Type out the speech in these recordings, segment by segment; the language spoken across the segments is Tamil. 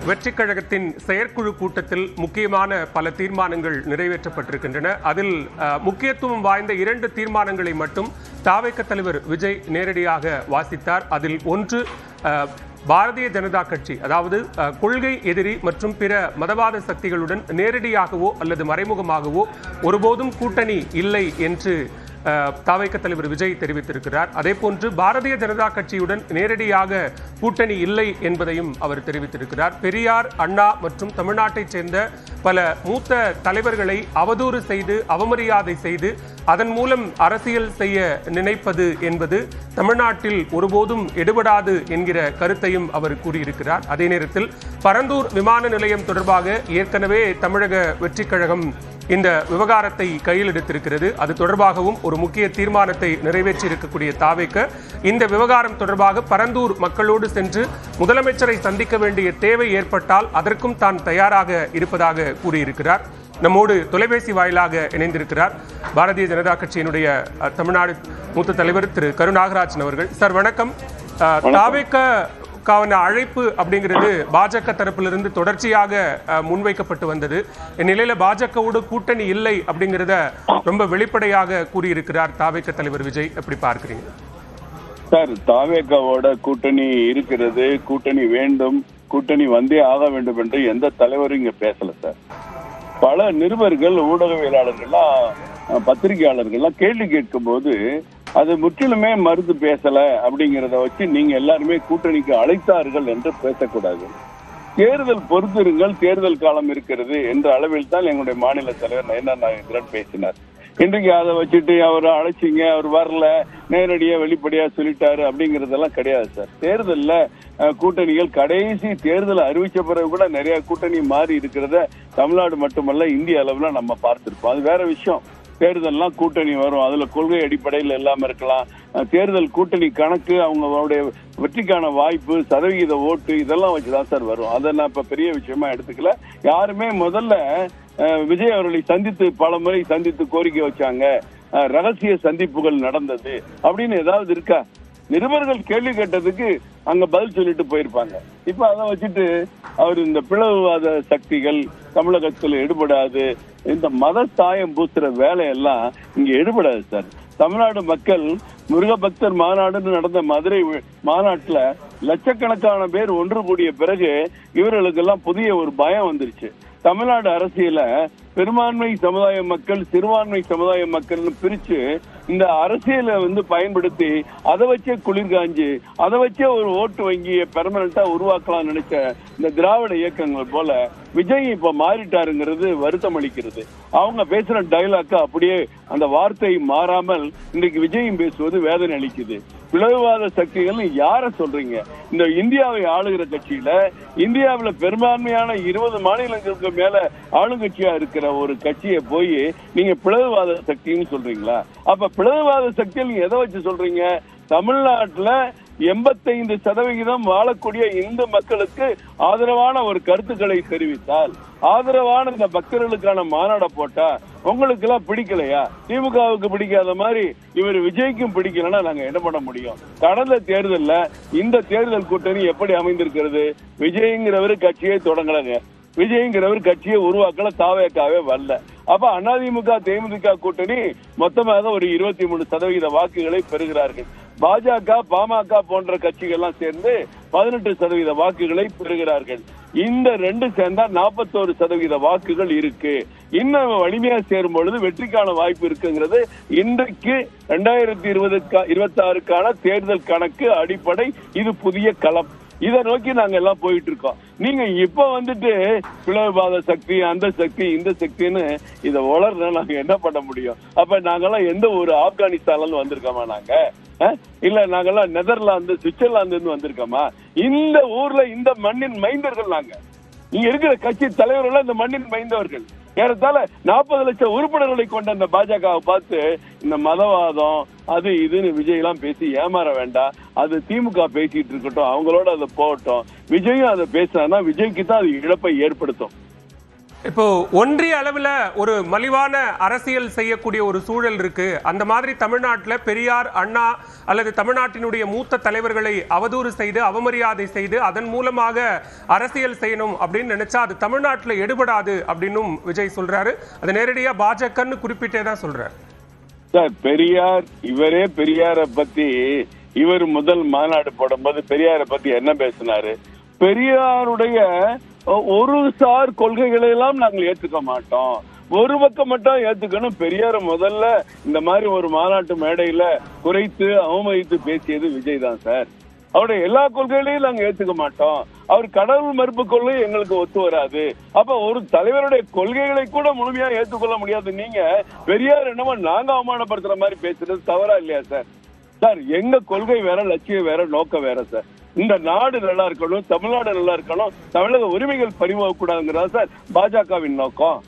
வெற்றி கழகத்தின் செயற்குழு கூட்டத்தில் முக்கியமான பல தீர்மானங்கள் நிறைவேற்றப்பட்டிருக்கின்றன. அதில் முக்கியத்துவம் வாய்ந்த 2 தீர்மானங்களை மட்டும் தாவேக தலைவர் விஜய் நேரடியாக வாசித்தார். அதில் ஒன்று பாரதிய ஜனதா கட்சி, அதாவது கொள்கை எதிரி மற்றும் பிற மதவாத சக்திகளுடன் நேரடியாகவோ அல்லது மறைமுகமாகவோ ஒருபோதும் கூட்டணி இல்லை என்று தாவேக தலைவர் விஜய் தெரிவித்திருக்கிறார். அதே போன்று பாரதிய ஜனதா கட்சியுடன் நேரடியாக கூட்டணி இல்லை என்பதையும் அவர் தெரிவித்திருக்கிறார். பெரியார், அண்ணா மற்றும் தமிழ்நாட்டைச் சேர்ந்த பல மூத்த தலைவர்களை அவதூறு செய்து அவமரியாதை செய்து அதன் மூலம் அரசியல் செய்ய நினைப்பது என்பது தமிழ்நாட்டில் ஒருபோதும் எடுபடாது என்கிற கருத்தையும் அவர் கூறியிருக்கிறார். அதே நேரத்தில் பரந்தூர் விமான நிலையம் தொடர்பாக ஏற்கனவே தமிழக வெற்றி கழகம் இந்த விவகாரத்தை கையில் எடுத்திருக்கிறது. அது தொடர்பாகவும் ஒரு முக்கிய தீர்மானத்தை நிறைவேற்றி இருக்கக்கூடிய தாவேக இந்த விவகாரம் தொடர்பாக பரந்தூர் மக்களோடு சென்று முதலமைச்சரை சந்திக்க வேண்டிய தேவை ஏற்பட்டால் அதற்கும் தான் தயாராக இருப்பதாக கூறியிருக்கிறார். நம்மோடு தொலைபேசி வாயிலாக இணைந்திருக்கிறார் பாரதிய ஜனதா கட்சியினுடைய தமிழ்நாடு மூத்த தலைவர் திரு கருநாகராஜன் அவர்கள். சார் வணக்கம். தாவேக அழைப்பு அப்படிங்கிறது பாஜக தரப்பிலிருந்து தொடர்ச்சியாக முன்வைக்கப்பட்டு வந்தது. இந்நிலையில பாஜகவோடு கூட்டணி இல்லை அப்படிங்கிறத ரொம்ப வெளிப்படையாக கூறியிருக்கிறார் தாவேக தலைவர் விஜய். எப்படி பார்க்கிறீங்க சார்? தாவேகாவோட கூட்டணி இருக்கிறது, கூட்டணி வேண்டும், கூட்டணி வந்தே ஆக வேண்டும் என்று எந்த தலைவரும் இங்க பேசல சார். பல நிருபர்கள், ஊடகவியலாளர்கள்லாம், பத்திரிகையாளர்கள்லாம் கேள்வி கேட்கும் போது அது முற்றிலுமே மறுத்து பேசல அப்படிங்கிறத வச்சு நீங்க எல்லாருமே கூட்டணிக்கு அழைத்தார்கள் என்று பேசக்கூடாது. தேர்தல் பொறுத்திருங்கள், தேர்தல் காலம் இருக்கிறது என்ற அளவில் தான் எங்களுடைய மாநில தலைவர் நயனார் நாகேந்திரன் பேசினார். இன்றைக்கு அதை வச்சுட்டு அவர் அழைச்சிங்க, அவர் வரல, நேரடியா வெளிப்படையா சொல்லிட்டாரு அப்படிங்கறதெல்லாம் கிடையாது சார். தேர்தல்ல கூட்டணிகள் கடைசி தேர்தல் அறிவிச்ச பிறகு கூட நிறைய கூட்டணி மாறி இருக்கிறத தமிழ்நாடு மட்டுமல்ல இந்திய அளவுல நம்ம பார்த்திருப்போம். அது வேற விஷயம். தேர்தல்லாம் கூட்டணி வரும், அதுல கொள்கை அடிப்படையில் எல்லாம் இருக்கலாம். தேர்தல் கூட்டணி கணக்கு, அவங்களுடைய வெற்றிக்கான வாய்ப்பு, சதவிகித ஓட்டு, இதெல்லாம் வச்சுதான் சார் வரும். அதை நான் இப்ப பெரிய விஷயமா எடுத்துக்கல. யாருமே முதல்ல விஜய் அவர்களை சந்தித்து பல முறை சந்தித்து கோரிக்கை வச்சாங்க, ரகசிய சந்திப்புகள் நடந்தது அப்படின்னு ஏதாவது இருக்கா? நிருபர்கள் கேள்வி கேட்டதுக்கு அங்க பதில் சொல்லிட்டு போயிருப்பாங்க. இப்ப அதை வச்சுட்டு அவர் இந்த பிளவுவாத சக்திகள் தமிழகத்தில் எடுபடாது, இந்த மத சாயம் பூசுற வேலையெல்லாம் இங்க எடுபடாது சார். தமிழ்நாடு மக்கள் முருகபக்தர் மாநாடுன்னு நடந்த மதுரை மாநாட்டுல லட்சக்கணக்கான பேர் ஒன்று கூடிய பிறகு இவர்களுக்கெல்லாம் புதிய ஒரு பயம் வந்துருச்சு. தமிழ்நாடு அரசியல பெரும்பான்மை சமுதாய மக்கள், சிறுபான்மை சமுதாய மக்கள்னு பிரிச்சு இந்த அரசியலை பயன்படுத்தி அதை வச்சே குளிர் காஞ்சி அதை வச்சே ஒரு ஓட்டு வங்கியை பெர்மனண்டா உருவாக்கலாம் நினைச்ச இந்த திராவிட இயக்கங்கள் போல விஜய் இப்ப மாறிட்டாருங்கிறது வருத்தம் அளிக்கிறது. அவங்க பேசுற டைலாக் அப்படியே அந்த வார்த்தை மாறாமல் இன்றைக்கு விஜயும் பேசுவது வேதனை அளிக்குது. பிளவுவாத சக்திகள் யார சொல்றீங்க? இந்த இந்தியாவை ஆளுகிற கட்சியில, இந்தியாவில பெரும்பான்மையான 20 மாநிலங்களுக்கு மேல ஆளுங்கட்சியா இருக்கிற ஒரு கட்சியை போய் நீங்க பிளவுவாத சக்தின்னு சொல்றீங்களா? அப்ப பிளவுவாத சக்தியில் நீங்க எதை வச்சு சொல்றீங்க? தமிழ்நாட்டுல 85% வாழக்கூடிய இந்து மக்களுக்கு ஆதரவான ஒரு கருத்துக்களை தெரிவித்தால், ஆதரவான இந்த பக்தர்களுக்கான மாநாட போட்டா உங்களுக்கு எல்லாம் பிடிக்கலையா? திமுகவுக்கு பிடிக்காத மாதிரி இவர் விஜய்க்கும் பிடிக்கலன்னா நாங்க என்ன பண்ண முடியும்? கடந்த தேர்தல்ல இந்த தேர்தல் கூட்டணி எப்படி அமைந்திருக்கிறது? விஜய்ங்கிறவரு கட்சியை தொடங்கலங்க, விஜய்ங்கிறவர் கட்சியை உருவாக்கல, தாவேகாவே வரல. அப்ப அதிமுக தேமுதிக கூட்டணி மொத்தமாக ஒரு 23% வாக்குகளை பெறுகிறார்கள். பாஜக, பாமக போன்ற கட்சிகள்லாம் சேர்ந்து 18% வாக்குகளை பெறுகிறார்கள். இந்த 2 சேர்ந்தா 41% வாக்குகள் இருக்கு. இன்னும் வலிமையா சேரும் பொழுது வெற்றிக்கான வாய்ப்பு இருக்குங்கிறது இன்றைக்கு 2026க்கான தேர்தல் கணக்கு அடிப்படை. இது புதிய களம். இதை நோக்கி நாங்க எல்லாம் போயிட்டு இருக்கோம். நீங்க இப்ப பிளவுவாத சக்தி, அந்த சக்தி, இந்த சக்தின்னு இதை வளர்ற நாங்க என்ன பண்ண முடியும்? அப்ப நாங்கெல்லாம் எந்த ஒரு ஆப்கானிஸ்தான்ல வந்திருக்கோமா? நாங்க இல்ல நாங்கெல்லாம் நெதர்லாந்து, சுவிட்சர்லாந்து இருந்து வந்திருக்கோமா? இந்த ஊர்ல இந்த மண்ணின் மைந்தர்கள் நாங்க. இங்க இருக்கிற கட்சி தலைவர்கள் இந்த மண்ணின் மைந்தவர்கள். ஏறத்தாழ 40 லட்சம் உறுப்பினர்களை கொண்ட அந்த பாஜகவை பார்த்து இந்த மதவாதம் அது இதுன்னு விஜய் எல்லாம் பேசி ஏமாற வேண்டாம். அது திமுக பேசிட்டு இருக்கட்டும், அவங்களோட அதை போகட்டும். விஜயும் அதை பேசினா விஜய்க்கு தான் அது இழப்பை ஏற்படுத்தும். இப்போ ஒன்றிய அளவில் ஒரு மலிவான அரசியல் செய்யக்கூடிய ஒரு சூழல் இருக்கு. அந்த மாதிரி தமிழ்நாட்டில் பெரியார், அண்ணா அல்லது தமிழ்நாட்டினுடைய மூத்த தலைவர்களை அவதூறு செய்து அவமரியாதை செய்து அதன் மூலமாக அரசியல் செய்யணும் அப்படின்னு நினைச்சா அது தமிழ்நாட்டில் எடுபடாது அப்படின்னும் விஜய் சொல்றாரு. அது நேரடியா பாஜகன்னு குறிப்பிட்டே தான் சொல்றாரு. சார், பெரியார் இவரே பெரியாரை பத்தி இவர் முதல் மாநாடு போடும்போது பெரியாரை பத்தி என்ன பேசினாரு? பெரியாருடைய ஒரு சார் கொள்கைகளை எல்லாம் நாங்கள் ஏத்துக்க மாட்டோம், ஒரு பக்கம் மட்டும் ஏத்துக்கணும். பெரியார முதல்ல இந்த மாதிரி ஒரு மாநாட்டு மேடையில குறைத்து அவமதித்து பேசியது விஜய் தான் சார். அவருடைய எல்லா கொள்கைகளையும் நாங்க ஏத்துக்க மாட்டோம். அவர் கடவுள் மறுப்பு கொள்கை எங்களுக்கு ஒத்து வராது. அப்ப ஒரு தலைவருடைய கொள்கைகளை கூட முழுமையா ஏற்றுக்கொள்ள முடியாது. நீங்க பெரியார் என்னமோ நாங்க அவமானப்படுத்துற மாதிரி பேசுறது தவறா இல்லையா சார்? சார், எங்க கொள்கை வேற, லட்சியம் வேற, நோக்கம் வேற சார். இந்த நாடு நல்லா இருக்கணும், தமிழ்நாடு நல்லா இருக்கணும், தமிழக உரிமைகள் பறிபோக கூடாதுங்கிறதா சார் பாஜகவின் நோக்கம்.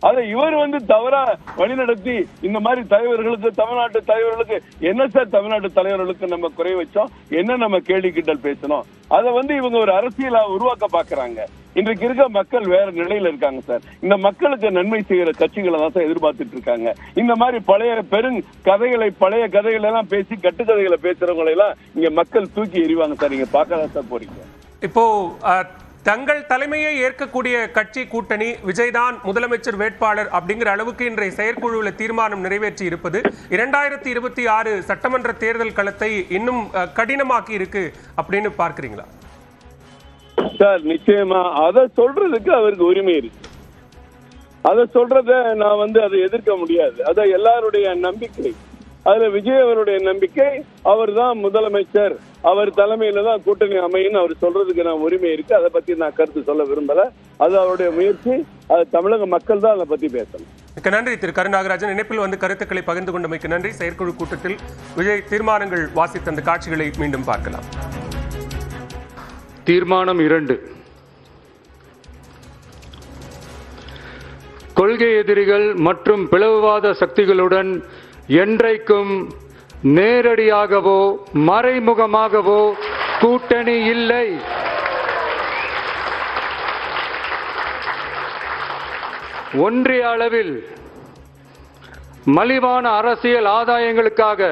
அதை இவர் தவறா வழிநடத்தி இந்த மாதிரி தலைவர்களுக்கு, தமிழ்நாட்டு தலைவர்களுக்கு என்ன சார், தமிழ்நாட்டு தலைவர்களுக்கு நம்ம குறை வச்சோம், என்ன நம்ம கேள்வி கிண்டல் பேசணும், அதை இவங்க ஒரு அரசியலா உருவாக்க பாக்குறாங்க. இன்றைக்கு இருக்க மக்கள் வேற நிலையில இருக்காங்க சார். இந்த மக்களுக்கு நன்மை செய்யற கட்சிகளை தான் சார் எதிர்பார்த்துட்டு இருக்காங்க. இந்த மாதிரி பழைய பழைய கதைகளை எல்லாம் பேசி கட்டுக்கதைகளை பேசுறவங்களை எல்லாம் இங்க மக்கள் தூக்கி எறிவாங்க சார். நீங்க பார்க்கதான் சார் போறீங்க. இப்போ தங்கள் தலைமையை ஏற்கக்கூடிய கட்சி கூட்டணி விஜய்தான் முதலமைச்சர் வேட்பாளர் அப்படிங்கிற அளவுக்கு இன்றைய செயற்குழுவில் தீர்மானம் நிறைவேற்றி இருப்பது 2026 சட்டமன்ற தேர்தல் களத்தை இன்னும் கடினமாக்கி இருக்கு அப்படின்னு பார்க்கிறீங்களா? சார், நிச்சயமா அதை சொல்றதுக்கு அவருக்கு உரிமை இருக்கு. அதை சொல்றத நான் அதை எதிர்க்க முடியாது. அத எல்லாருடைய நம்பிக்கை. அதுல விஜய் அவருடைய நம்பிக்கை, அவர் தான் முதலமைச்சர், அவர் தலைமையில தான் கூட்டணி அமையும் அவர் சொல்றதுக்கு நான் உரிமை இருக்கு. அதை பத்தி நான் கருத்து சொல்ல விரும்பல. அது அவருடைய முயற்சி. அது தமிழக மக்கள் தான் அதை பத்தி பேசணும். மிக்க நன்றி திரு கருநாகராஜன். இணைப்பில் கருத்துக்களை பகிர்ந்து கொண்டமைக்கு நன்றி. செயற்குழு கூட்டத்தில் விஜய் தீர்மானங்கள் வாசித்த அந்த காட்சிகளை மீண்டும் பார்க்கலாம். தீர்மானம் 2. கொள்கை எதிரிகள் மற்றும் பிளவுவாத சக்திகளுடன் என்றைக்கும் நேரடியாகவோ மறைமுகமாகவோ கூட்டணி இல்லை. ஒன்றிய அளவில் மலிவான அரசியல் ஆதாயங்களுக்காக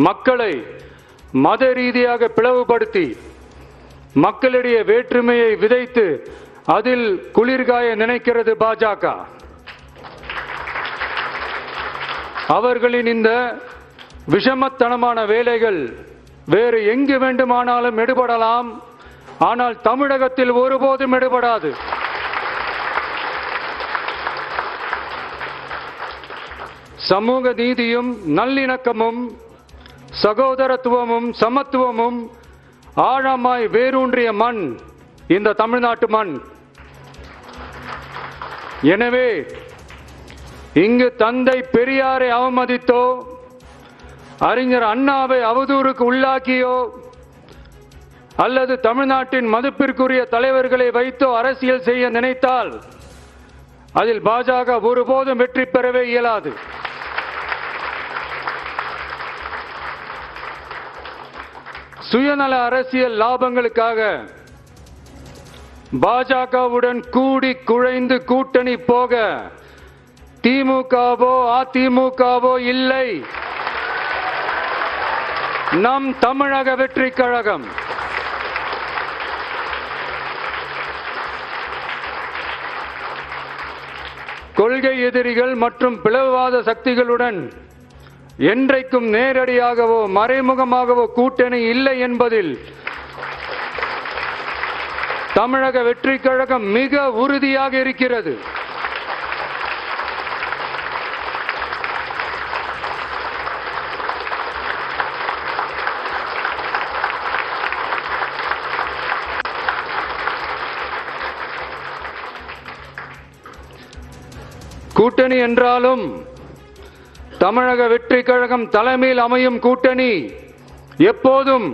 மக்களை மத ரீதியாக பிளவுபடுத்தி மக்களிடையே வேற்றுமையை விதைத்து அதில் குளிர்காய நினைக்கிறது பாஜக. அவர்களின் இந்த விஷமத்தனமான வேலைகள் வேறு எங்கு வேண்டுமானாலும் எடுபடலாம், ஆனால் தமிழகத்தில் ஒருபோதும் எடுபடாது. சமூக நீதியும் நல்லிணக்கமும் சகோதரத்துவமும் சமத்துவமும் ஆழமாய் வேரூன்றிய மண் இந்த தமிழ்நாட்டு மண். எனவே இங்கு தந்தை பெரியாரை அவமதித்தோ அறிஞர் அண்ணாவை அவதூறுக்கு உள்ளாக்கியோ அல்லது தமிழ்நாட்டின் மதிப்பிற்குரிய தலைவர்களை வைத்தோ அரசியல் செய்ய நினைத்தால் அதில் பாஜக ஒருபோதும் வெற்றி பெறவே இயலாது. சுயநல அரசியல் லாபங்களுக்காக பாஜகவுடன் கூடி குழைந்து கூட்டணி போக திமுகவோ அதிமுகவோ இல்லை. நம் தமிழக வெற்றி கழகம் கொள்கை எதிரிகள் மற்றும் பிளவுவாத சக்திகளுடன் என்றைக்கும் நேரடியாகவோ மறைமுகமாகவோ கூட்டணி இல்லை என்பதில் தமிழக வெற்றி கழகம் மிக உறுதியாக இருக்கிறது. கூட்டணி என்றாலும் தமிழக வெற்றி கழகம் தலைமையில் அமையும் கூட்டணி எப்போதும்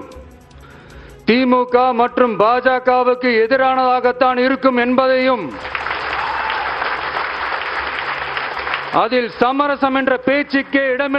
திமுக மற்றும் பாஜகவுக்கு எதிரானதாகத்தான் இருக்கும் என்பதையும் அதில் சமரசம் என்ற பேச்சுக்கே இடமில்லை.